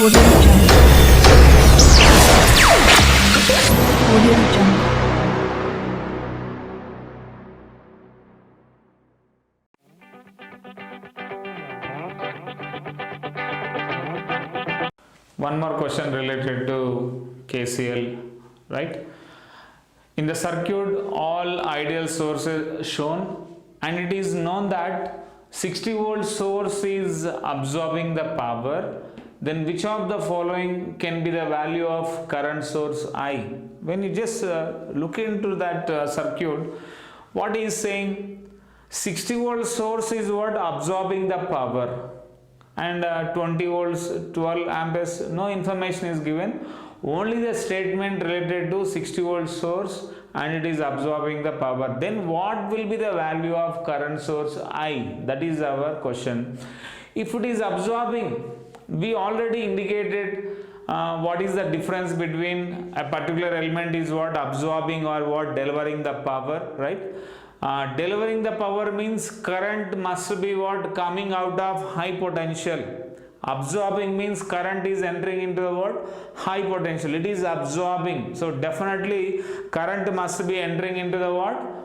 Audio Jungle. Audio Jungle. One more question related to KCL, right? In the circuit, all ideal sources shown, and it is known that 60 volt source is absorbing the power. Then which of the following can be the value of current source I? When you just look into that circuit, what is saying? 60 volt source is what? Absorbing the power, and 20 volts, 12 amperes, no information is given, only the statement related to 60 volt source and it is absorbing the power. Then what will be the value of current source I? That is our question. If it is absorbing, we already indicated what is the difference between a particular element is what? Absorbing or what? Delivering the power, right? Delivering the power means current must be what? Coming out of high potential. Absorbing means current is entering into the what? High potential. It is absorbing. So definitely current must be entering into the what?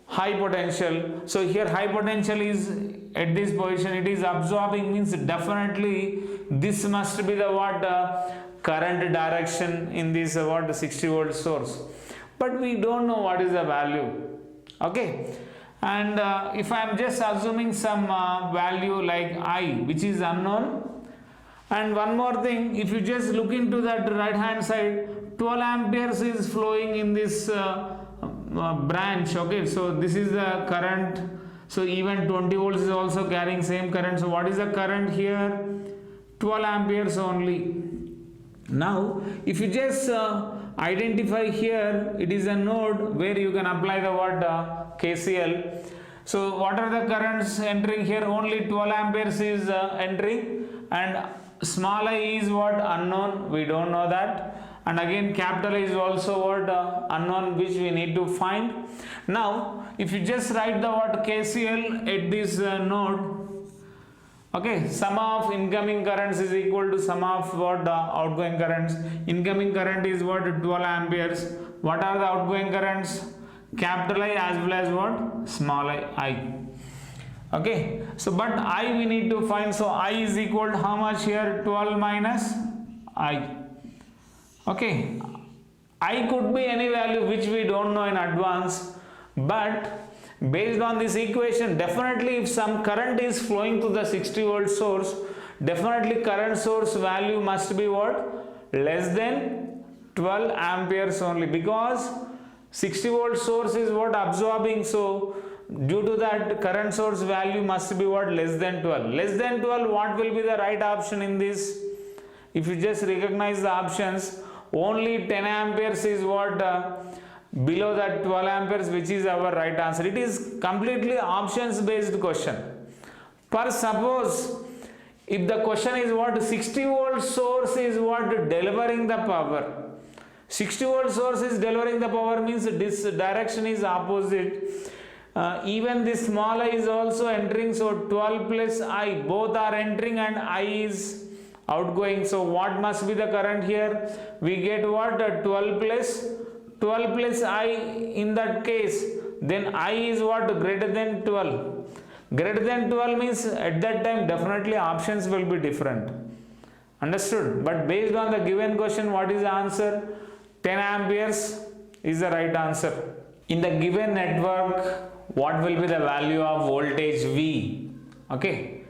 High potential. So here high potential is at this position. It is absorbing means definitely this must be the what? Current direction in this what? 60 volt source. But we don't know what is the value. Okay, and if I am just assuming some value like I, which is unknown, and one more thing, if you just look into that right hand side, 12 amperes is flowing in this branch. Okay, so this is the current, so even 20 volts is also carrying same current. So what is the current here? 12 amperes only. Now if you just identify here, it is a node where you can apply the what? KCL. So what are the currents entering here? Only 12 amperes is entering, and small I is what? Unknown, we don't know that, and again capital I is also what? Unknown, which we need to find. Now if you just write the what? KCL at this node, okay, sum of incoming currents is equal to sum of what? Outgoing currents. Incoming current is what? 12 amperes. What are the outgoing currents? Capital I as well as what? Small I. Okay, so but I we need to find. So I is equal to how much here? 12 minus I. Okay, I could be any value which we don't know in advance, but based on this equation, definitely if some current is flowing to the 60 volt source, definitely current source value must be what? Less than 12 amperes only, because 60 volt source is what? Absorbing. So due to that, current source value must be what? Less than 12. Less than 12, what will be the right option in this? If you just recognize the options, only 10 amperes is what? Below that 12 amperes, which is our right answer. It is completely options based question. Per suppose if the question is what? 60 volt source is what? Delivering the power. 60 volt source is delivering the power means this direction is opposite. Even this small I is also entering, so 12 plus I, both are entering and I is outgoing. So what must be the current here? We get what? 12 plus I in that case, then I is what? Greater than 12. Greater than 12 means at that time definitely options will be different. Understood? But based on the given question, what is the answer? 10 amperes is the right answer. In the given network, what will be the value of voltage V? Okay,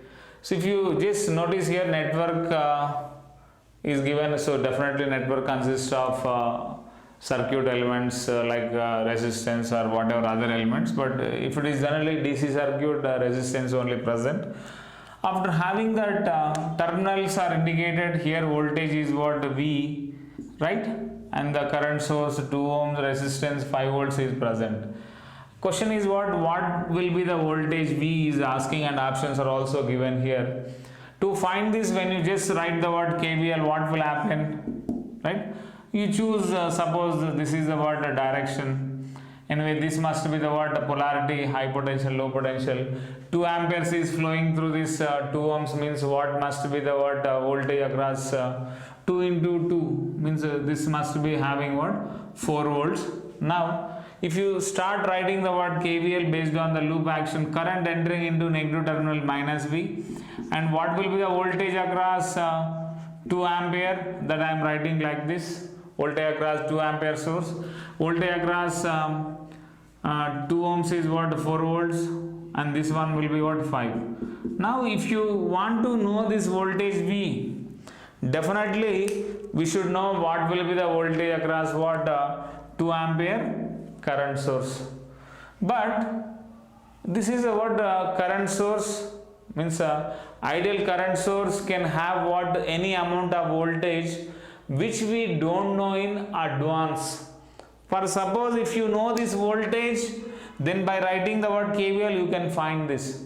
so if you just notice here, network is given, so definitely network consists of circuit elements like resistance or whatever other elements, but if it is generally DC circuit, resistance only present. After having that terminals are indicated here, voltage is what? V, right? And the current source 2 ohms, resistance 5 volts is present. Question is what will be the voltage V is asking, and options are also given here. To find this, when you just write the word KVL, what will happen, right? You choose suppose this is the word direction, Anyway, this must be the what polarity, high potential, low potential. 2 amperes is flowing through this 2 ohms, means what must be the what voltage across 2 into 2 means this must be having what 4 volts. Now if you start writing the word KVL based on the loop action, current entering into negative terminal minus V, and what will be the voltage across 2 ampere, that I am writing like this: voltage across 2 ampere source, voltage across 2 ohms is what 4 volts, and this one will be what 5. Now if you want to know this voltage V, definitely we should know what will be the voltage across what 2 ampere current source. But this is what current source means ideal current source can have what any amount of voltage which we don't know in advance. For suppose if you know this voltage, then by writing the word KVL you can find this.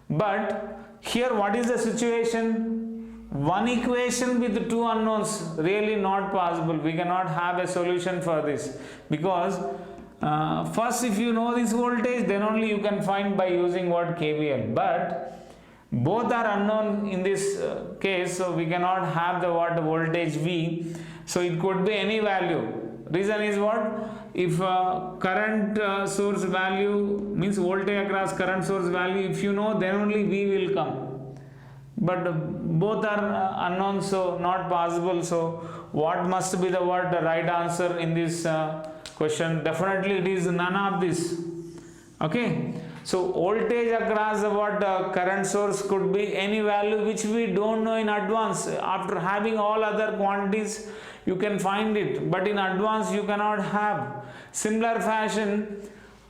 But here what is the situation? One equation with 2 unknowns, really not possible. We cannot have a solution for this, because first if you know this voltage, then only you can find by using what KVL. But both are unknown in this case, so we cannot have the what voltage V. So it could be any value. Reason is what? If current source value means voltage across current source value, if you know, then only V will come. But both are unknown, so not possible. So what must be the what right answer in this question? Definitely it is none of this. Okay, so voltage across the what current source could be any value which we don't know in advance. After having all other quantities you can find it, but in advance you cannot have. Similar fashion,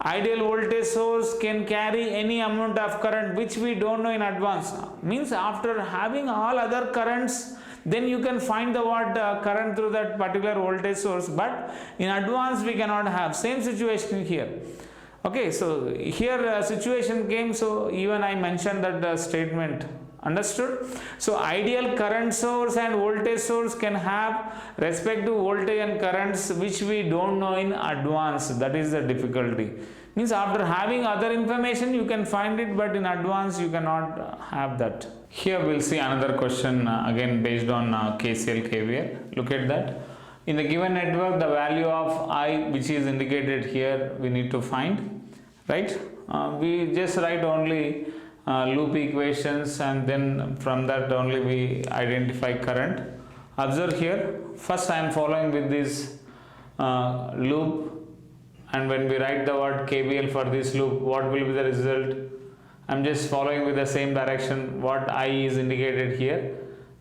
ideal voltage source can carry any amount of current which we don't know in advance. Means after having all other currents, then you can find the what current through that particular voltage source, but in advance we cannot have. Same situation here. Okay, so here situation came, so even I mentioned that statement. Understood? So ideal current source and voltage source can have respective voltage and currents which we don't know in advance. That is the difficulty. Means after having other information you can find it, but in advance you cannot have that. Here we'll see another question again based on KCL KVL. Look at that. In the given network, the value of I, which is indicated here, we need to find, right? We just write only loop equations, and then from that only we identify current. Observe here, first I am following with this loop, and when we write the word KVL for this loop, what will be the result? I am just following with the same direction what I is indicated here.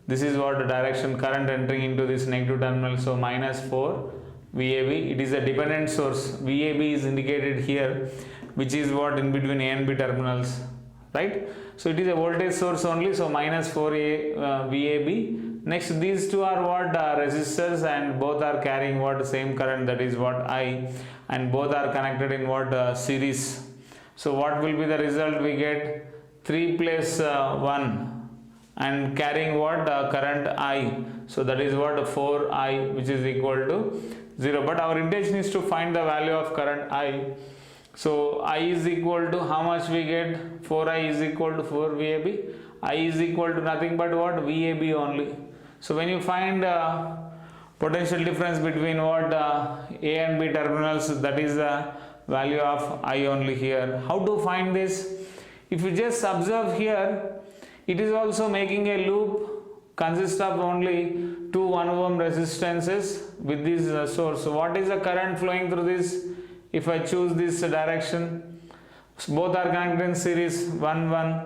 This is what the direction, current entering into this negative terminal, so minus 4 VAB. It is a dependent source. VAB is indicated here, which is what in between A and B terminals, right? So it is a voltage source only, so minus 4 VAB. Next, these two are what resistors, and both are carrying what same current, that is what I, and both are connected in what series. So what will be the result? We get 3 plus 1 and carrying what current I, so that is what 4I, which is equal to 0. But our intention is to find the value of current I. So I is equal to how much we get? 4I is equal to 4 VAB. I is equal to nothing but what? VAB only. So when you find potential difference between what A and B terminals, that is the value of I only here. How to find this? If you just observe here, it is also making a loop consists of only 2 1 ohm resistances with this source. So what is the current flowing through this? If I choose this direction, so both are connected in series 1 1.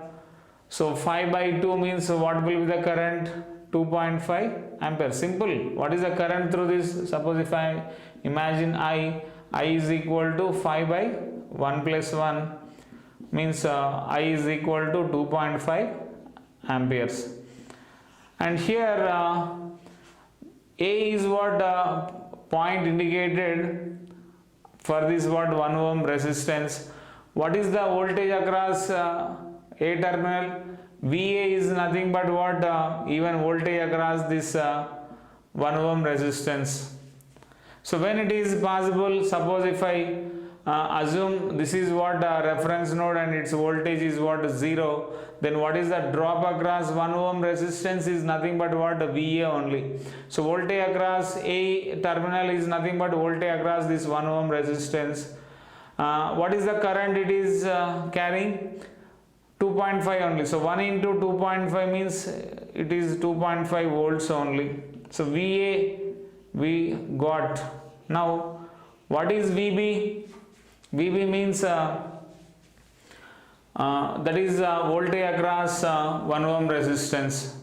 So 5 by 2 means what will be the current? 2.5 ampere. Simple. What is the current through this? Suppose if I imagine I is equal to 5 by 1 plus 1 means I is equal to 2.5 amperes. And here A is what point indicated for this what 1 ohm resistance. What is the voltage across A terminal? VA is nothing but what even voltage across this 1 ohm resistance. So when it is possible, suppose if I assume this is what reference node and its voltage is what 0, then what is the drop across 1 ohm resistance is nothing but what VA only. So voltage across A terminal is nothing but voltage across this 1 ohm resistance. What is the current it is carrying? 2.5 only. So 1 into 2.5 means it is 2.5 volts only. So VA we got. Now what is VB? VB means that is voltage across 1 ohm resistance,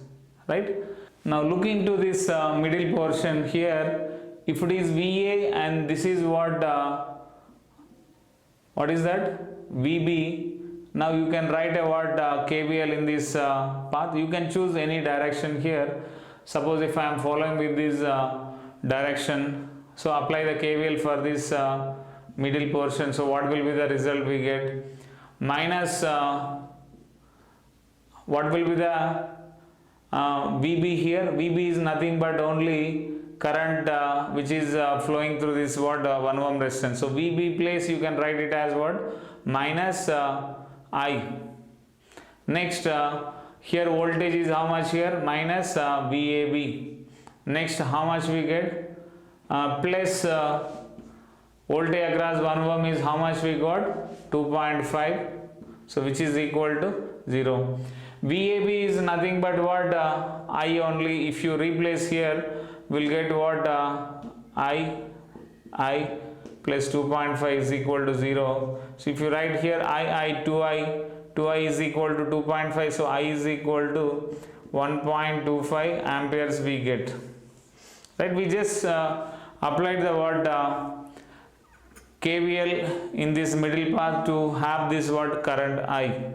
right? Now look into this middle portion here. If it is VA and this is what is that? VB. Now you can write a what KVL in this path. You can choose any direction here. Suppose if I am following with this direction, so apply the KVL for this middle portion. So what will be the result we get? Minus what will be the VB here? VB is nothing but only current which is flowing through this what 1 ohm resistance. So VB place you can write it as what? Minus I. Next here voltage is how much here? Minus VAB. Next how much we get? Plus voltage across 1 ohm is how much we got? 2.5. So which is equal to 0. VAB is nothing but what? I only. If you replace here, we'll get what? I plus 2.5 is equal to 0. So if you write here 2I is equal to 2.5. So I is equal to 1.25 amperes we get. Right? We just applied the what? KVL in this middle path to have this what? Current I.